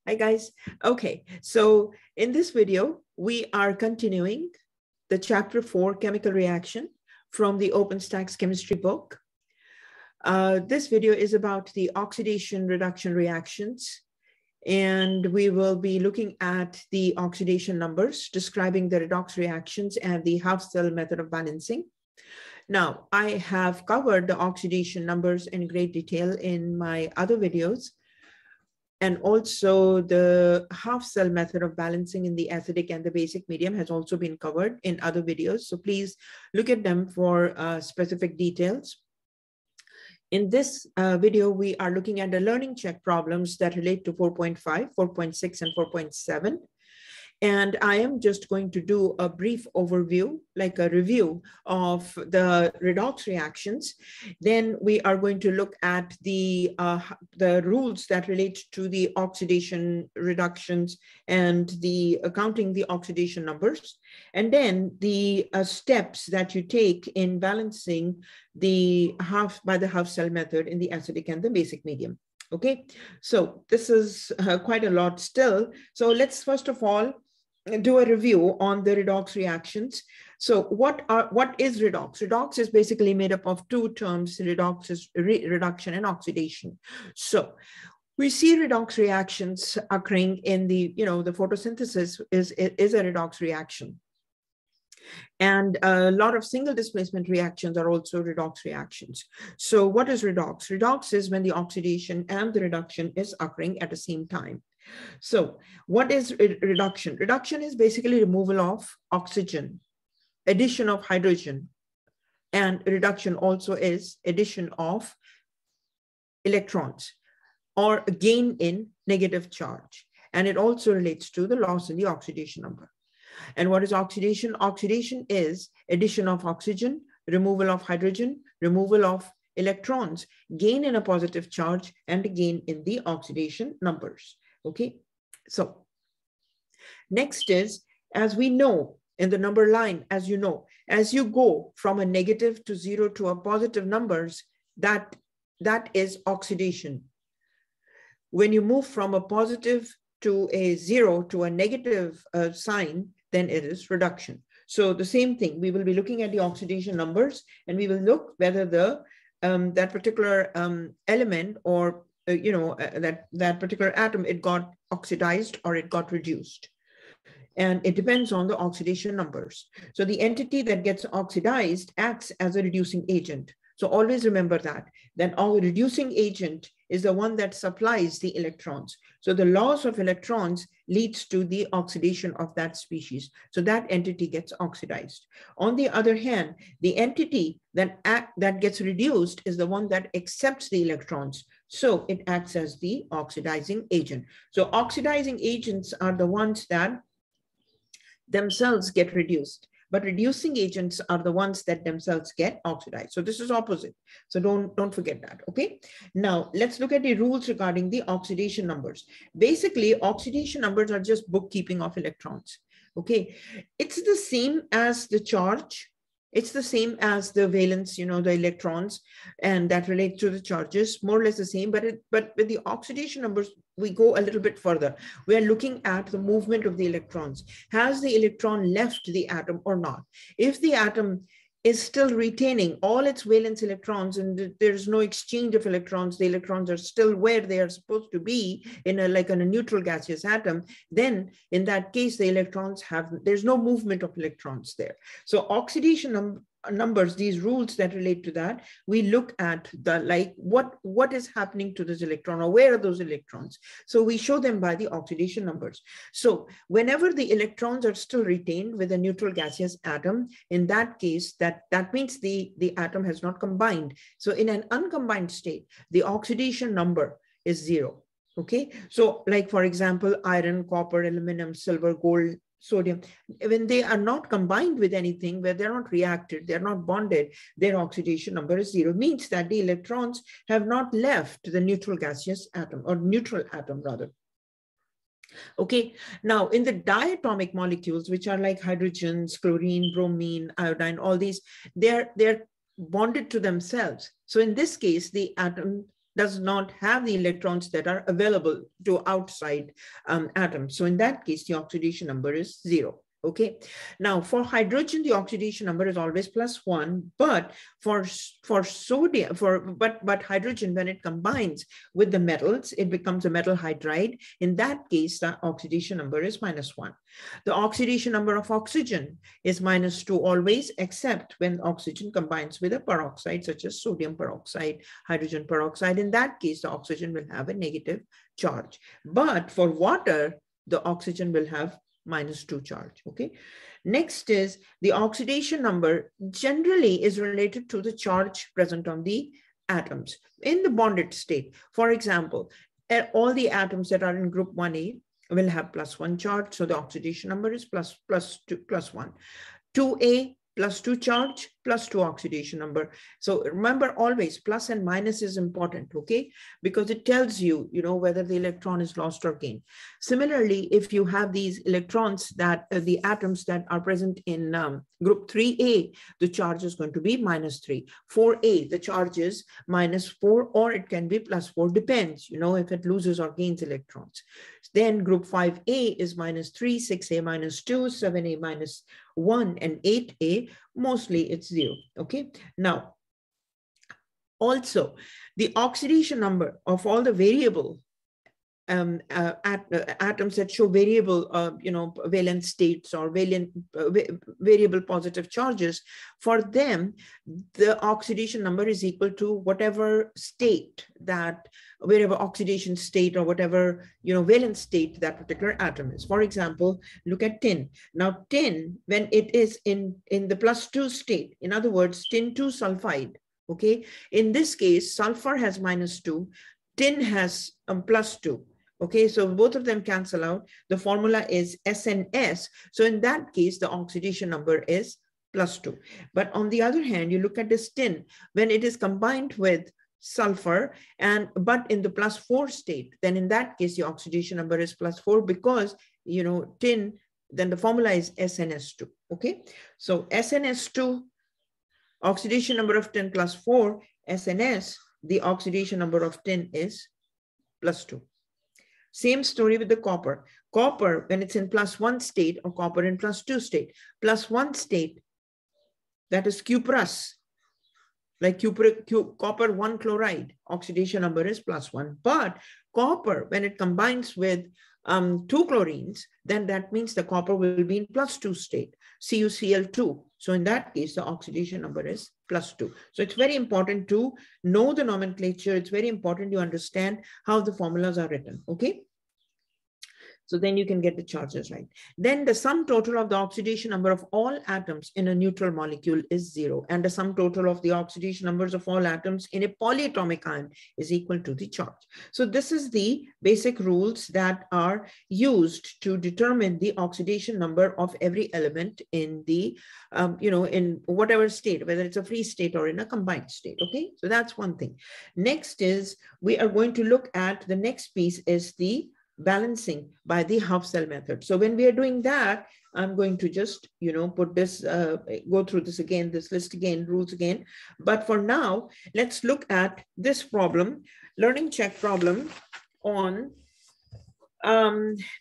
Hi guys. Okay, so in this video, we are continuing the chapter 4 chemical reaction from the Stax chemistry book. This video is about the oxidation reduction reactions, and we will be looking at the oxidation numbers, describing the redox reactions and the half cell method of balancing. Now, I have covered the oxidation numbers in great detail in my other videos. And also the half cell method of balancing in the acidic and the basic medium has also been covered in other videos. So please look at them for specific details. In this video, we are looking at the learning check problems that relate to 4.5, 4.6, and 4.7. And I am just going to do a brief overview, like a review of the redox reactions. Then we are going to look at the rules that relate to the oxidation reductions and the counting the oxidation numbers. And then the steps that you take in balancing the half cell method in the acidic and the basic medium. Okay, so this is quite a lot still. So let's first of all do a review on the redox reactions. So what is redox? Redox is basically made up of two terms. Redox is reduction and oxidation. So we see redox reactions occurring in the, the photosynthesis is a redox reaction. And a lot of single displacement reactions are also redox reactions. So what is redox? Redox is when the oxidation and the reduction is occurring at the same time. So what is reduction? Reduction is basically removal of oxygen, addition of hydrogen, and reduction also is addition of electrons or gain in negative charge. And it also relates to the loss in the oxidation number. And what is oxidation? Oxidation is addition of oxygen, removal of hydrogen, removal of electrons, gain in a positive charge, and gain in the oxidation numbers. Okay, so next is, as we know in the number line, as you know, as you go from a negative to 0 to a positive numbers, that is oxidation. When you move from a positive to a 0 to a negative sign, then it is reduction. So the same thing, we will be looking at the oxidation numbers, and we will look whether the that particular element or that particular atom, it got oxidized or it got reduced. And it depends on the oxidation numbers. So the entity that gets oxidized acts as a reducing agent. So always remember that our reducing agent is the one that supplies the electrons. So the loss of electrons leads to the oxidation of that species. So that entity gets oxidized. On the other hand, the entity that gets reduced is the one that accepts the electrons. So it acts as the oxidizing agent. So oxidizing agents are the ones that themselves get reduced, but reducing agents are the ones that themselves get oxidized. So this is opposite. So don't forget that. Okay. Now let's look at the rules regarding the oxidation numbers. Basically, oxidation numbers are just bookkeeping of electrons. Okay. It's the same as the charge. It's the same as the valence, the electrons, and that relate to the charges, more or less the same. But with the oxidation numbers, we go a little bit further. We are looking at the movement of the electrons. Has the electron left the atom or not? If the atom is still retaining all its valence electrons and there's no exchange of electrons, the electrons are still where they are supposed to be in a neutral gaseous atom, then in that case, the electrons there's no movement of electrons there. So oxidation numbers, these rules that relate to that, we look at what is happening to this electron or where are those electrons. So we show them by the oxidation numbers. So whenever the electrons are still retained with a neutral gaseous atom, in that case, that means the atom has not combined. So in an uncombined state, the oxidation number is 0. Okay, so like for example, iron, copper, aluminum, silver, gold, sodium, when they are not combined with anything, where they're not reacted, they're not bonded, their oxidation number is 0. Means that the electrons have not left the neutral gaseous atom, or neutral atom rather. Okay, now in the diatomic molecules, which are like hydrogens, chlorine, bromine, iodine, all these, they're bonded to themselves. So in this case, the atom does not have the electrons that are available to outside atoms. So in that case, the oxidation number is 0. Okay. Now for hydrogen, the oxidation number is always +1, but for sodium, but hydrogen, when it combines with the metals, it becomes a metal hydride. In that case, the oxidation number is -1. The oxidation number of oxygen is -2 always, except when oxygen combines with a peroxide, such as sodium peroxide, hydrogen peroxide. In that case, the oxygen will have a negative charge. But for water, the oxygen will have -2 charge. Okay. Next is the oxidation number generally is related to the charge present on the atoms in the bonded state. For example, all the atoms that are in group 1A will have +1 charge. So the oxidation number is +1. 2A +2 charge, +2 oxidation number. So remember always plus and minus is important, okay? Because it tells you, whether the electron is lost or gained. Similarly, if you have these electrons that the atoms that are present in group 3A, the charge is going to be -3. 4A, the charge is -4, or it can be +4, depends, if it loses or gains electrons. Then group 5A is -3, 6A -2, 7A -1, and 8A, mostly it's 0, okay? Now, also, the oxidation number of all the variable atoms that show variable, valence states or variable positive charges, for them, the oxidation number is equal to whatever state wherever oxidation state or whatever, valence state that particular atom is. For example, look at tin. Now, tin, when it is in the +2 state, in other words, tin 2 sulfide, okay? In this case, sulfur has -2, tin has +2. Okay, so both of them cancel out. The formula is SNS. So in that case, the oxidation number is +2. But on the other hand, you look at this tin, when it is combined with sulfur, but in the +4 state, then in that case, the oxidation number is +4 because, tin, then the formula is SNS2. Okay, so SNS2, oxidation number of tin +4, SNS, the oxidation number of tin is +2. Same story with the copper. Copper, when it's in +1 state, or copper in +2 state. +1 state, that is Q+, like copper 1 chloride, oxidation number is +1. But copper, when it combines with 2 chlorines, then that means the copper will be in +2 state, CuCl2. So in that case, the oxidation number is +2. So it's very important to know the nomenclature. It's very important you understand how the formulas are written, okay? So then you can get the charges right. Then the sum total of the oxidation number of all atoms in a neutral molecule is 0. And the sum total of the oxidation numbers of all atoms in a polyatomic ion is equal to the charge. So this is the basic rules that are used to determine the oxidation number of every element in the, in whatever state, whether it's a free state or in a combined state, okay? So that's one thing. Next is, we are going to look at, the next piece is the balancing by the half cell method. So when we are doing that, I'm going to just, put this, go through this again, this list again, rules again. But for now, let's look at this problem, learning check problem on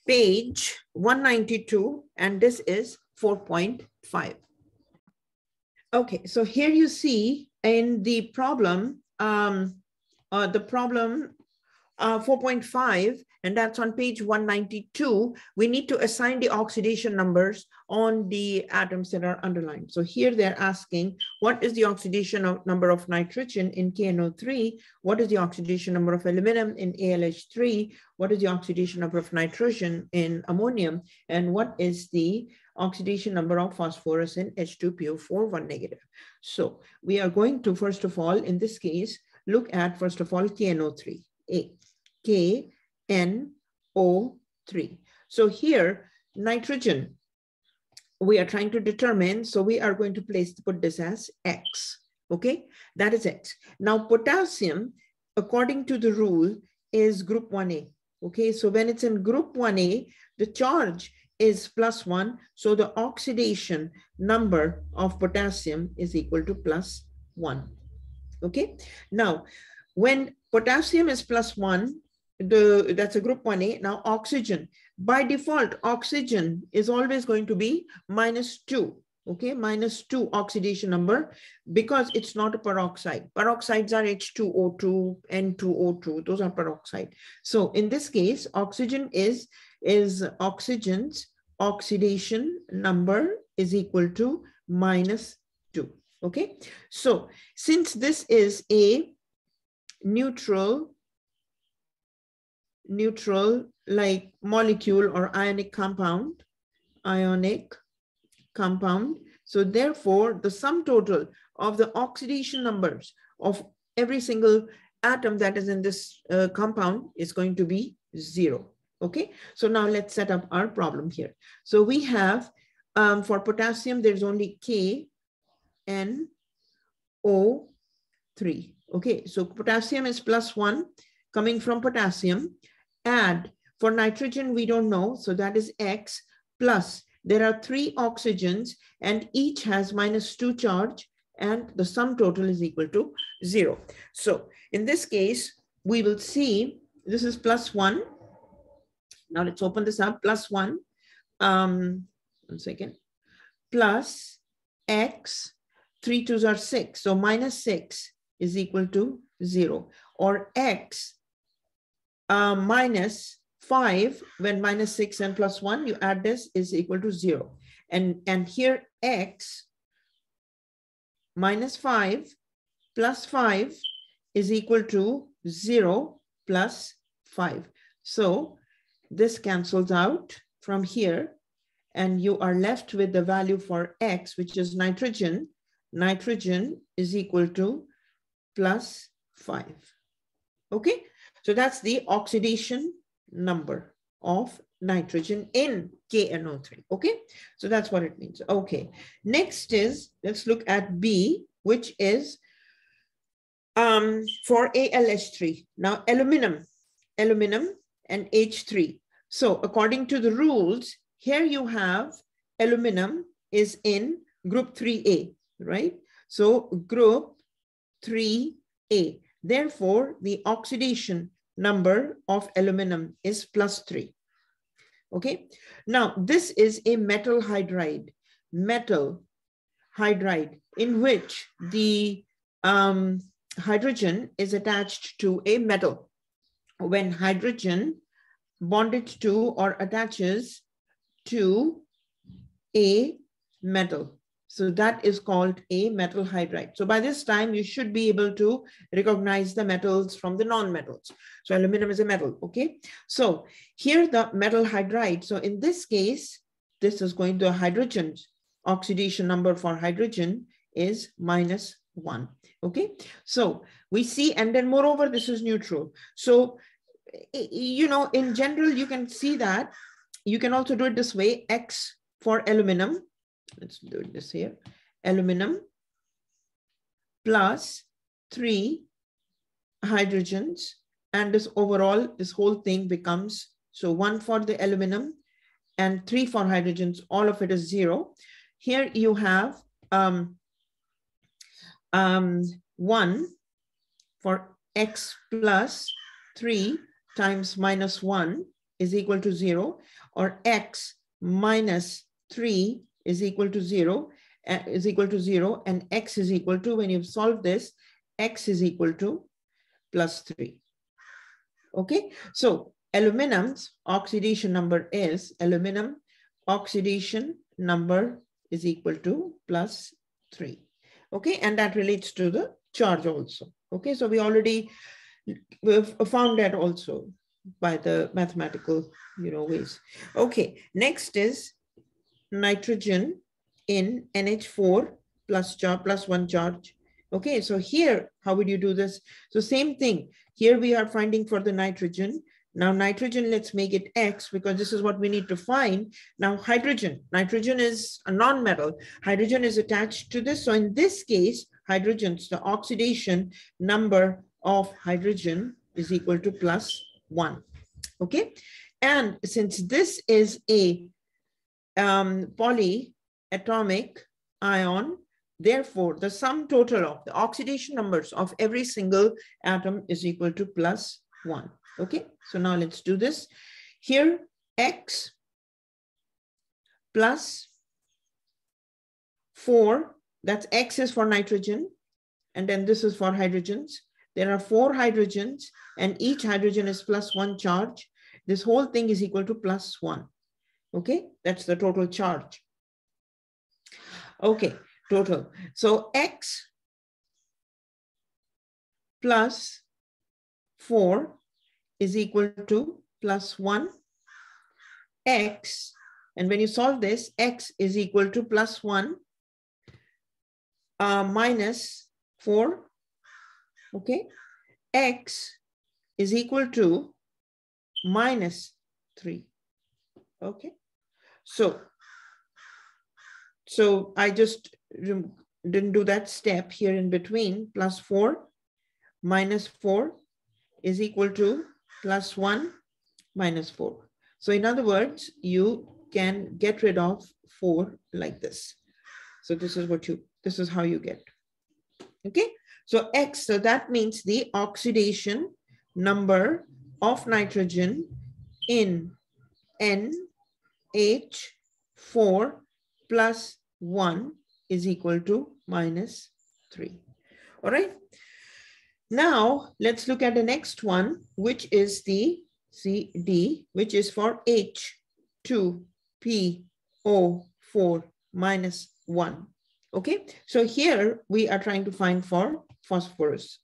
page 192, and this is 4.5. Okay, so here you see in the problem, 4.5, and that's on page 192, we need to assign the oxidation numbers on the atoms that are underlined. So here they're asking, what is the oxidation number of nitrogen in KNO3? What is the oxidation number of aluminum in ALH3? What is the oxidation number of nitrogen in ammonium? And what is the oxidation number of phosphorus in H2PO4, 1 negative? So we are going to, first of all, in this case, look at, first of all, KNO3. KNO3. So here, nitrogen, we are trying to determine, so we are going to put this as X, okay? That is X. Now, potassium, according to the rule, is group 1A, okay? So when it's in group 1A, the charge is +1, so the oxidation number of potassium is equal to +1, okay? Now, when potassium is +1, that's a group 1A. Now oxygen, by default, oxygen is always going to be -2. Okay, -2 oxidation number, because it's not a peroxide. Peroxides are H2O2, N2O2, those are peroxide. So in this case, oxygen is oxygen's oxidation number is equal to -2. Okay, so since this is a neutral like molecule or ionic compound, so therefore the sum total of the oxidation numbers of every single atom that is in this compound is going to be 0. Okay, so now let's set up our problem here. So we have for potassium, there's only KNO3. Okay, so potassium is +1 coming from potassium. Add for nitrogen, we don't know, so that is X, plus there are 3 oxygens and each has -2 charge, and the sum total is equal to 0. So in this case, we will see this is +1. Now let's open this up. +1, 1 second, plus X, 3 2s are 6. So -6 is equal to 0, or X -5, when -6 and +1, you add this, is equal to 0. And here X -5 plus 5 is equal to 0 plus 5. So this cancels out from here, and you are left with the value for X, which is nitrogen. Nitrogen is equal to +5. Okay, so that's the oxidation number of nitrogen in KNO3. Okay, so that's what it means. Okay, next is, let's look at B, which is for AlH3. Now aluminum and H3. So according to the rules, here you have aluminum is in group 3A, right? So group 3A. Therefore, the oxidation number of aluminum is +3. Okay. Now, this is a metal hydride, in which the hydrogen is attached to a metal. When hydrogen bonded to or attaches to a metal, so that is called a metal hydride. So by this time, you should be able to recognize the metals from the non-metals. So aluminum is a metal, okay? So here the metal hydride. So in this case, this is going to hydrogen's oxidation number for hydrogen is -1, okay? So we see, and then moreover, this is neutral. So, you know, in general, you can see that you can also do it this way, X for aluminum. Let's do this here. Aluminum plus 3 hydrogens, and this overall, this whole thing becomes, so 1 for the aluminum and 3 for hydrogens, all of it is 0. Here you have 1 for X plus 3 times -1 is equal to 0, or X minus 3 is equal to 0, and X is equal to, when you've solved this, X is equal to +3. Okay, so aluminum's oxidation number is, aluminum oxidation number is equal to +3. Okay, and that relates to the charge also. Okay, so we've found that also by the mathematical, ways. Okay, next is nitrogen in NH4 plus 1 charge. Okay, so here, how would you do this? So same thing. Here we are finding for the nitrogen. Now nitrogen, let's make it X, because this is what we need to find. Now hydrogen is a non-metal. Hydrogen is attached to this. So in this case, hydrogens, the oxidation number of hydrogen is equal to +1. Okay, and since this is a polyatomic ion, Therefore, the sum total of the oxidation numbers of every single atom is equal to +1. Okay, so now let's do this. Here, X plus 4, that's X is for nitrogen, and then this is for hydrogens. There are 4 hydrogens, and each hydrogen is +1 charge. This whole thing is equal to +1. Okay, that's the total charge. Okay, total. So X plus 4 is equal to +1. X, and when you solve this, X is equal to +1 minus 4. Okay, X is equal to -3. Okay, so I just didn't do that step here in between. +4 minus 4 is equal to +1 minus 4. So in other words, you can get rid of 4 like this. So this is how you get. Okay, so X, so that means the oxidation number of nitrogen in NH4 plus 1 is equal to -3. All right. Now let's look at the next one, which is the CD, which is for H2PO4 minus 1. Okay, so here we are trying to find for phosphorus.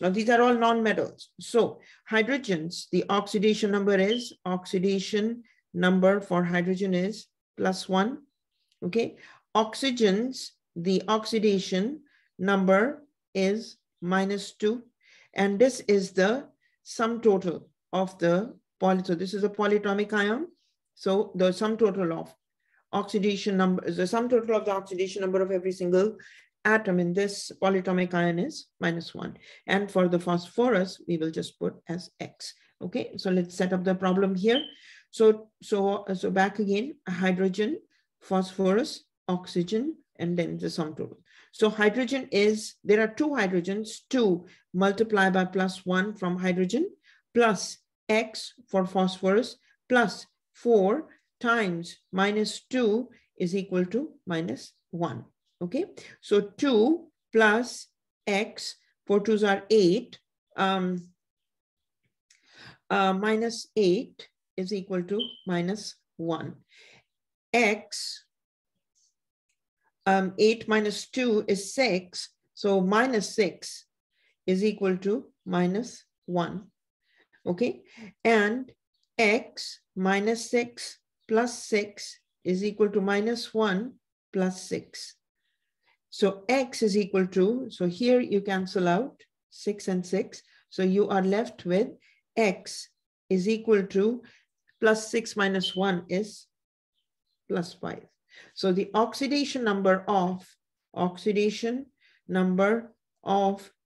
Now these are all non-metals. So hydrogens, the oxidation number for hydrogen is +1. Okay, oxygens, the oxidation number is -2, and this is the sum total of the so this is a polyatomic ion. So the sum total of oxidation number is the sum total of the oxidation number of every single atom in this polyatomic ion is -1. And for the phosphorus, we will just put as X. Okay, so let's set up the problem here. So back again, hydrogen, phosphorus, oxygen, and then the sum total. So hydrogen is, there are 2 hydrogens, 2 multiplied by +1 from hydrogen, plus X for phosphorus, plus 4 times -2 is equal to -1. Okay, so 2 plus X, 4 2s are 8, minus 8 is equal to -1. X, 8 minus 2 is 6, so -6 is equal to -1. Okay, and X minus 6 plus 6 is equal to -1 plus 6. So X is equal to, so here you cancel out 6 and 6. So you are left with X is equal to +6 minus 1 is +5. So the oxidation number of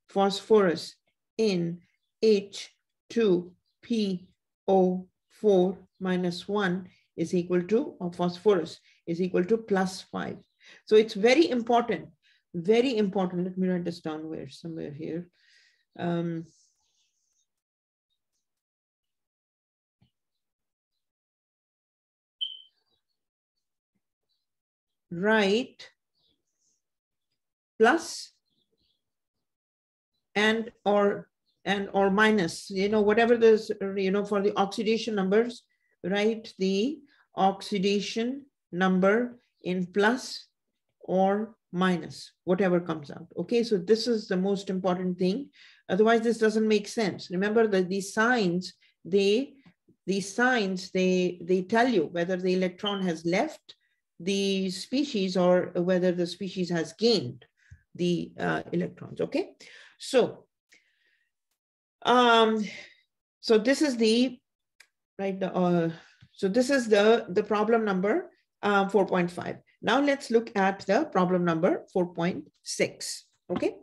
phosphorus in H2PO4 minus 1 is equal to, or phosphorus is equal to +5. So it's very important, very important. Let me write this down somewhere here. Write plus and or minus, whatever this, for the oxidation numbers, write the oxidation number in plus or minus, whatever comes out. Okay, so this is the most important thing. Otherwise, this doesn't make sense. Remember that these signs, they tell you whether the electron has left the species or whether the species has gained the electrons. Okay, so so this is the so this is the problem number 4.5. Now let's look at the problem number 4.6. Okay.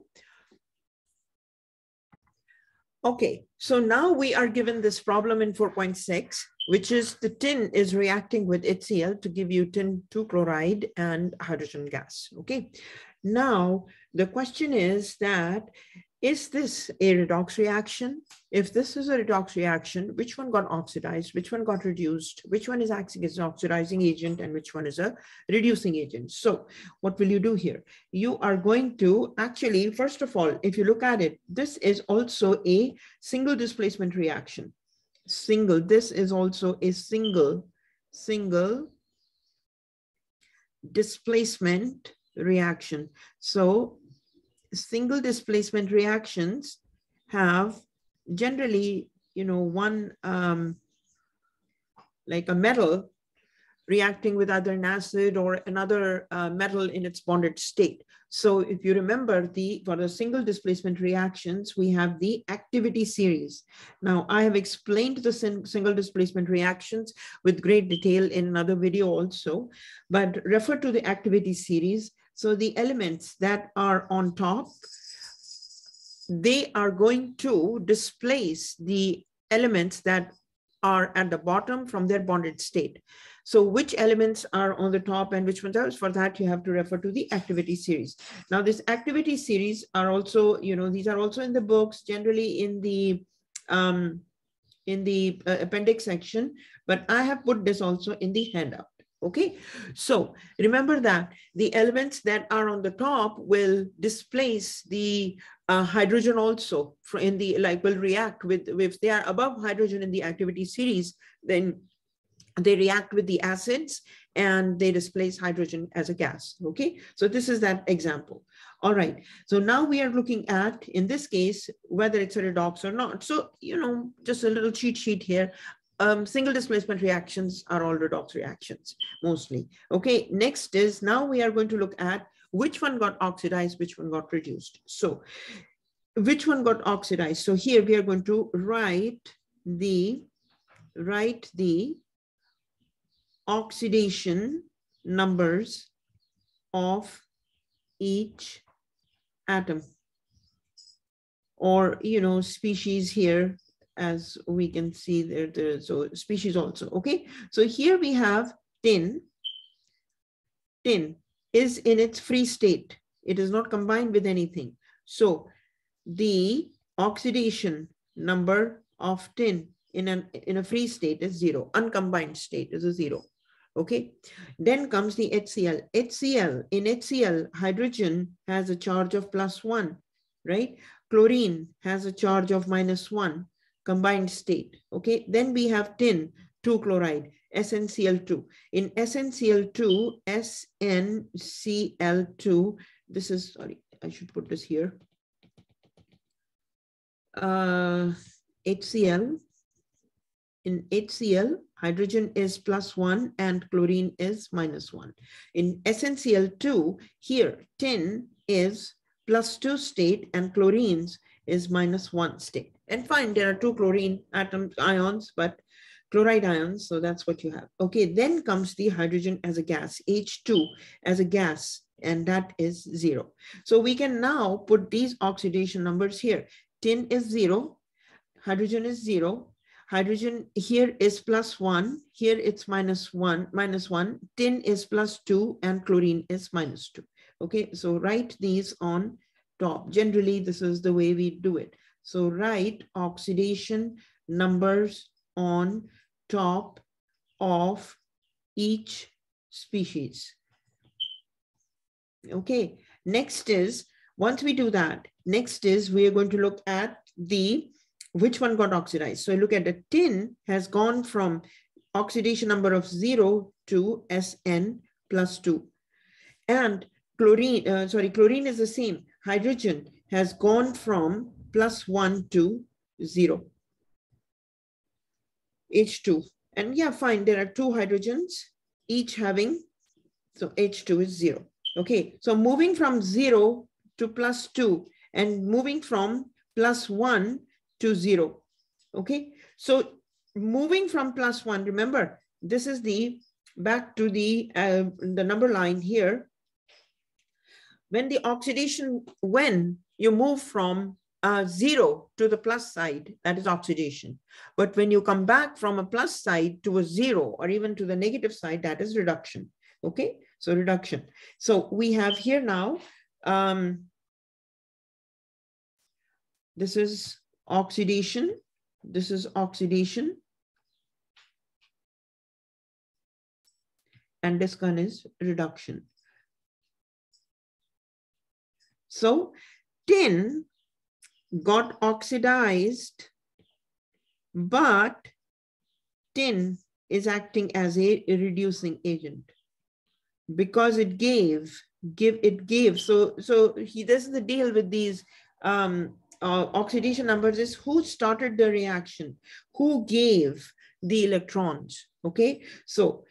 Okay, so now we are given this problem in 4.6, which is the tin is reacting with HCl to give you tin 2-chloride and hydrogen gas. Okay, now the question is that, is this a redox reaction? If this is a redox reaction, which one got oxidized, which one got reduced, which one is acting as an oxidizing agent, and which one is a reducing agent? So what will you do here? You are going to actually, first of all, if you look at it, this is also a single displacement reaction. This is also a single displacement reaction. So single displacement reactions have generally, one like a metal reacting with either an acid or another metal in its bonded state. So if you remember, for the single displacement reactions, we have the activity series. Now, I have explained the single displacement reactions with great detail in another video also, but refer to the activity series. So the elements that are on top, they are going to displace the elements that are at the bottom from their bonded state. So which elements are on the top and which ones are? For that, you have to refer to the activity series. Now, this activity series are also, these are also in the books, generally in the appendix section, but I have put this also in the handout. Okay, so remember that the elements that are on the top will displace the hydrogen also in the, will react with, if they are above hydrogen in the activity series, then they react with the acids and they displace hydrogen as a gas. Okay, so this is that example. All right, so now we are looking at, in this case, whether it's a redox or not. So, just a little cheat sheet here. Single displacement reactions are all redox reactions, mostly. Okay, next is, now we are going to look at which one got oxidized, which one got reduced. So which one got oxidized? So here we are going to write the oxidation numbers of each atom, or, species here. As we can see there, so species also. Okay, so here we have tin. Tin is in its free state. It is not combined with anything. So the oxidation number of tin in a free state is 0. Uncombined state is a 0. Okay, then comes the HCl. In HCl, hydrogen has a charge of +1, right? Chlorine has a charge of -1. Combined state. Okay, then we have tin 2-chloride, SnCl2. In SnCl2, this is, sorry, I should put this here. HCl. In HCl, hydrogen is +1 and chlorine is -1. In SnCl2, here tin is +2 state and chlorines is -1 state. And fine, there are 2 chlorine ions, but chloride ions, so that's what you have. Okay, then comes the hydrogen as a gas, H2 as a gas, and that is 0. So we can now put these oxidation numbers here. Tin is 0, hydrogen is 0, hydrogen here is +1, here it's -1, tin is +2, and chlorine is -2. Okay, so write these on top. Generally, this is the way we do it. So write oxidation numbers on top of each species. Okay, next is, once we do that, next is we are going to look at which one got oxidized. So look at the tin has gone from oxidation number of 0 to Sn +2. And chlorine is the same. Hydrogen has gone from +1 to 0. H2. And yeah, fine, there are 2 hydrogens, each having, so H2 is 0. Okay, so moving from 0 to +2 and moving from +1 to 0. Okay, so moving from +1, remember, this is back to the number line here. When you move from 0 to the plus side, that is oxidation. But when you come back from a plus side to a 0 or even to the negative side, that is reduction. Okay, so reduction. So we have here now, this is oxidation. This is oxidation. And this one is reduction. So tin got oxidized, but tin is acting as a reducing agent because it gave. So this is the deal with these oxidation numbers, is who started the reaction, who gave the electrons. Okay, so,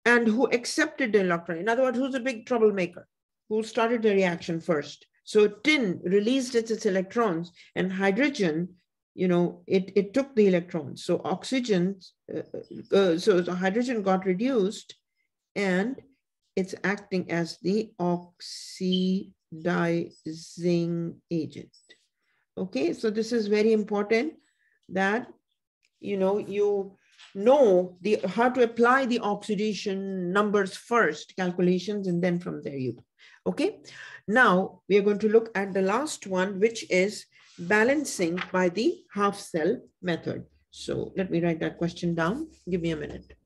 and who accepted the electron. In other words, who's a big troublemaker, who started the reaction first. So tin released its electrons, and hydrogen, it took the electrons. So oxygen, so the hydrogen got reduced, and it's acting as the oxidizing agent. Okay, so this is very important that you know how to apply the oxidation numbers first, calculations, and then from there you go. Okay, now we are going to look at the last one, which is balancing by the half cell method. So let me write that question down. Give me a minute.